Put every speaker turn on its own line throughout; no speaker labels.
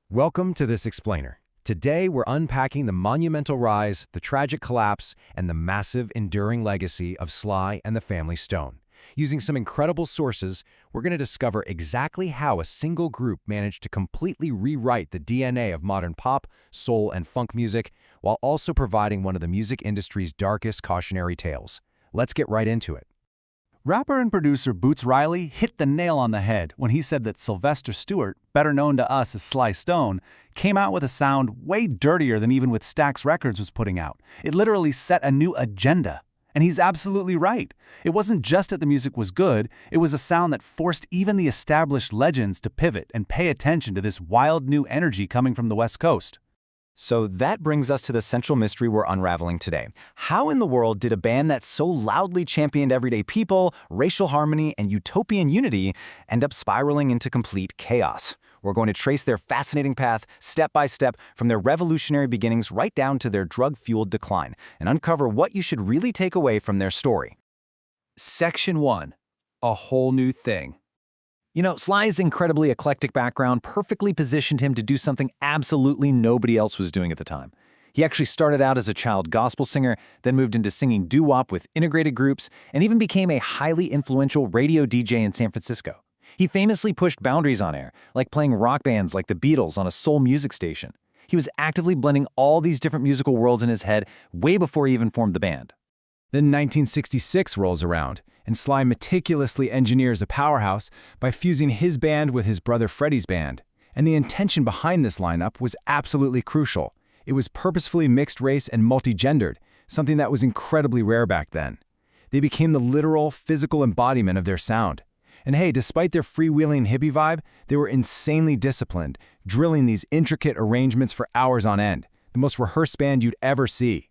Welcome to This Explainer. Today, we're unpacking the monumental rise, the tragic collapse, and the massive, enduring legacy of Sly and the Family Stone. Using some incredible sources, we're going to discover exactly how a single group managed to completely rewrite the DNA of modern pop, soul, and funk music, while also providing one of the music industry's darkest cautionary tales. Let's get right into it.
Rapper and producer Boots Riley hit the nail on the head when he said that Sylvester Stewart, better known to us as Sly Stone, came out with a sound way dirtier than even what Stax Records was putting out. It literally set a new agenda. And he's absolutely right. It wasn't just that the music was good, it was a sound that forced even the established legends to pivot and pay attention to this wild new energy coming from the West Coast.
So that brings us to the central mystery we're unraveling today. How in the world did a band that so loudly championed everyday people, racial harmony, and utopian unity end up spiraling into complete chaos? We're going to trace their fascinating path, step by step, from their revolutionary beginnings right down to their drug-fueled decline, and uncover what you should really take away from their story.
Section 1. A whole new thing.
You know, Sly's incredibly eclectic background perfectly positioned him to do something absolutely nobody else was doing at the time. He actually started out as a child gospel singer, then moved into singing doo-wop with integrated groups, and even became a highly influential radio DJ in San Francisco. He famously pushed boundaries on air, like playing rock bands like the Beatles on a soul music station. He was actively blending all these different musical worlds in his head way before he even formed the band.
Then 1966 rolls around, and Sly meticulously engineers a powerhouse by fusing his band with his brother Freddie's band. And the intention behind this lineup was absolutely crucial. It was purposefully mixed race and multi-gendered, something that was incredibly rare back then. They became the literal, physical embodiment of their sound. And hey, despite their freewheeling hippie vibe, they were insanely disciplined, drilling these intricate arrangements for hours on end, the most rehearsed band you'd ever see.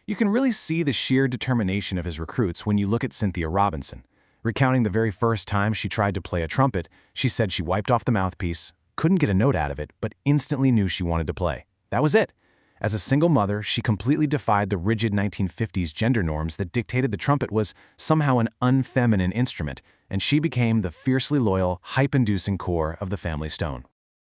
You can really see the sheer determination of his recruits when you look at Cynthia Robinson. Recounting the very first time she tried to play a trumpet, she said she wiped off the mouthpiece, couldn't get a note out of it, but instantly knew she wanted to play. That was it. As a single mother, she completely defied the rigid 1950s gender norms that dictated the trumpet was somehow an unfeminine instrument, and she became the fiercely loyal, hype-inducing core of the Family Stone.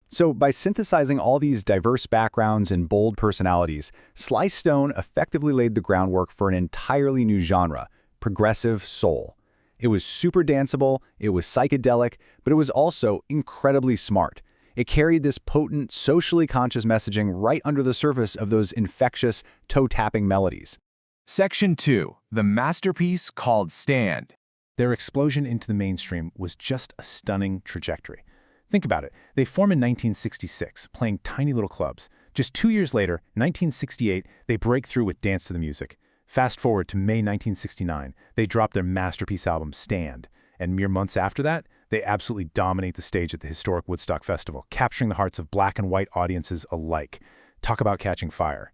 So by synthesizing all these diverse backgrounds and bold personalities, Sly Stone effectively laid the groundwork for an entirely new genre, progressive soul. It was super danceable, it was psychedelic, but it was also incredibly smart. It carried this potent, socially conscious messaging right under the surface of those infectious, toe-tapping melodies.
Section 2. The masterpiece called Stand.
Their explosion into the mainstream was just a stunning trajectory. Think about it. They formed in 1966, playing tiny little clubs. Just 2 years later, 1968, they break through with Dance to the Music. Fast forward to May 1969, they drop their masterpiece album, Stand. And mere months after that, they absolutely dominate the stage at the historic Woodstock Festival, capturing the hearts of black and white audiences alike. Talk about catching fire.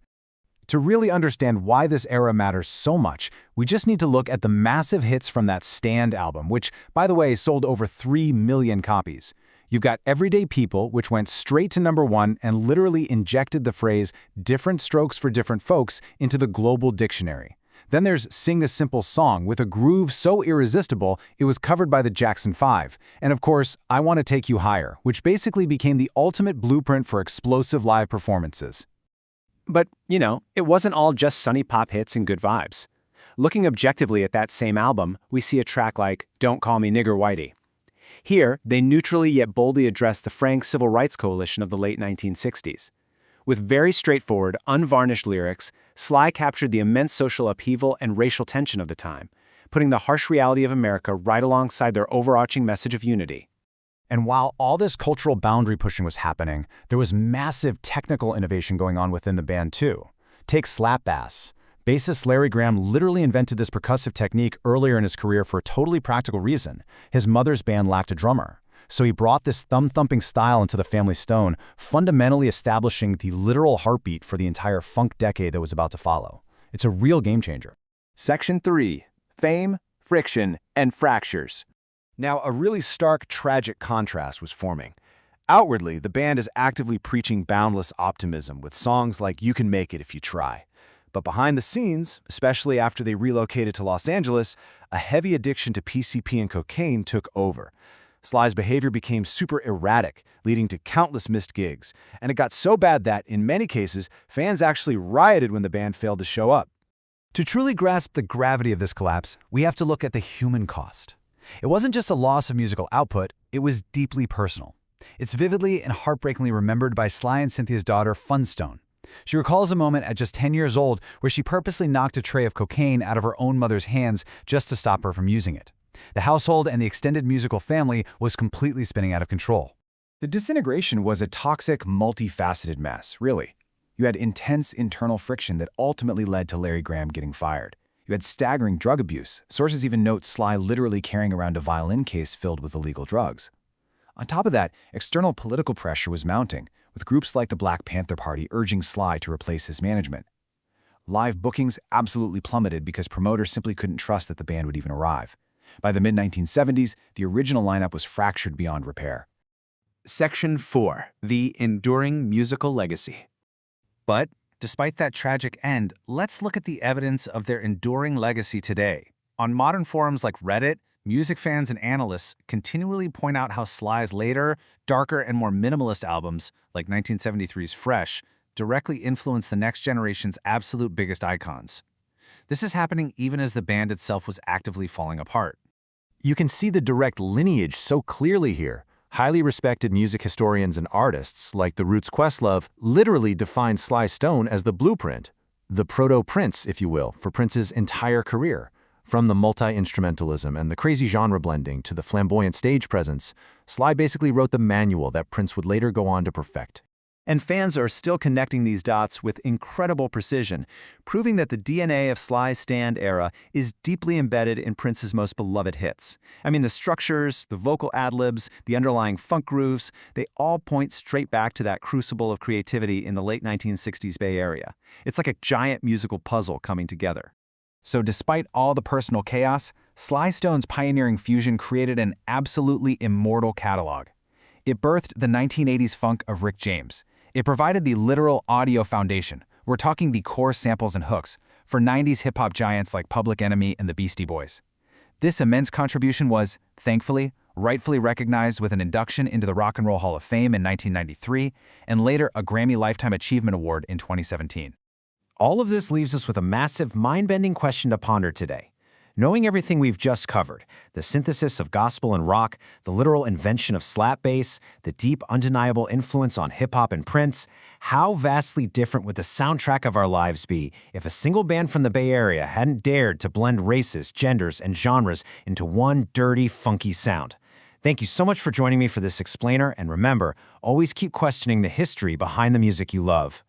To really understand why this era matters so much, we just need to look at the massive hits from that Stand album, which, by the way, sold over 3 million copies. You've got Everyday People, which went straight to #1 and literally injected the phrase different strokes for different folks into the global dictionary. Then there's Sing a Simple Song with a groove so irresistible it was covered by the Jackson 5. And of course, I Want to Take You Higher, which basically became the ultimate blueprint for explosive live performances.
But, you know, it wasn't all just sunny pop hits and good vibes. Looking objectively at that same album, we see a track like Don't Call Me Nigger Whitey. Here, they neutrally yet boldly address the frank civil rights coalition of the late 1960s. With very straightforward, unvarnished lyrics, Sly captured the immense social upheaval and racial tension of the time, putting the harsh reality of America right alongside their overarching message of unity.
And while all this cultural boundary pushing was happening, there was massive technical innovation going on within the band too. Take slap bass. Bassist Larry Graham literally invented this percussive technique earlier in his career for a totally practical reason. His mother's band lacked a drummer. So he brought this thumb-thumping style into the Family Stone, fundamentally establishing the literal heartbeat for the entire funk decade that was about to follow. It's a real game changer.
Section 3. Fame, Friction, and Fractures.
Now, a really stark, tragic contrast was forming. Outwardly, the band is actively preaching boundless optimism with songs like You Can Make It If You Try. But behind the scenes, especially after they relocated to Los Angeles, a heavy addiction to PCP and cocaine took over. Sly's behavior became super erratic, leading to countless missed gigs, and it got so bad that, in many cases, fans actually rioted when the band failed to show up.
To truly grasp the gravity of this collapse, we have to look at the human cost. It wasn't just a loss of musical output, it was deeply personal. It's vividly and heartbreakingly remembered by Sly and Cynthia's daughter, Stone. She recalls a moment at just 10 years old where she purposely knocked a tray of cocaine out of her own mother's hands just to stop her from using it. The household and the extended musical family was completely spinning out of control.
The disintegration was a toxic, multifaceted mess, really. You had intense internal friction that ultimately led to Larry Graham getting fired. You had staggering drug abuse. Sources even note Sly literally carrying around a violin case filled with illegal drugs. On top of that, external political pressure was mounting, with groups like the Black Panther Party urging Sly to replace his management. Live bookings absolutely plummeted because promoters simply couldn't trust that the band would even arrive. By the mid-1970s, the original lineup was fractured beyond repair.
Section 4. The Enduring Musical Legacy. But, despite that tragic end, let's look at the evidence of their enduring legacy today. On modern forums like Reddit, music fans and analysts continually point out how Sly's later, darker, and more minimalist albums, like 1973's Fresh, directly influenced the next generation's absolute biggest icons. This is happening even as the band itself was actively falling apart.
You can see the direct lineage so clearly here. Highly respected music historians and artists, like the Roots Questlove, literally define Sly Stone as the blueprint, the proto-Prince, if you will, for Prince's entire career. From the multi-instrumentalism and the crazy genre blending to the flamboyant stage presence, Sly basically wrote the manual that Prince would later go on to perfect.
And fans are still connecting these dots with incredible precision, proving that the DNA of Sly's Stand era is deeply embedded in Prince's most beloved hits. I mean, the structures, the vocal ad-libs, the underlying funk grooves, they all point straight back to that crucible of creativity in the late 1960s Bay Area. It's like a giant musical puzzle coming together.
So despite all the personal chaos, Sly Stone's pioneering fusion created an absolutely immortal catalog. It birthed the 1980s funk of Rick James. It provided the literal audio foundation. We're talking the core samples and hooks for 90s hip-hop giants like Public Enemy and the Beastie Boys. This immense contribution was, thankfully, rightfully recognized with an induction into the Rock and Roll Hall of Fame in 1993 and later a Grammy Lifetime Achievement Award in 2017.
All of this leaves us with a massive, mind-bending question to ponder today. Knowing everything we've just covered, the synthesis of gospel and rock, the literal invention of slap bass, the deep, undeniable influence on hip-hop and Prince, how vastly different would the soundtrack of our lives be if a single band from the Bay Area hadn't dared to blend races, genders, and genres into one dirty, funky sound? Thank you so much for joining me for this explainer, and remember, always keep questioning the history behind the music you love.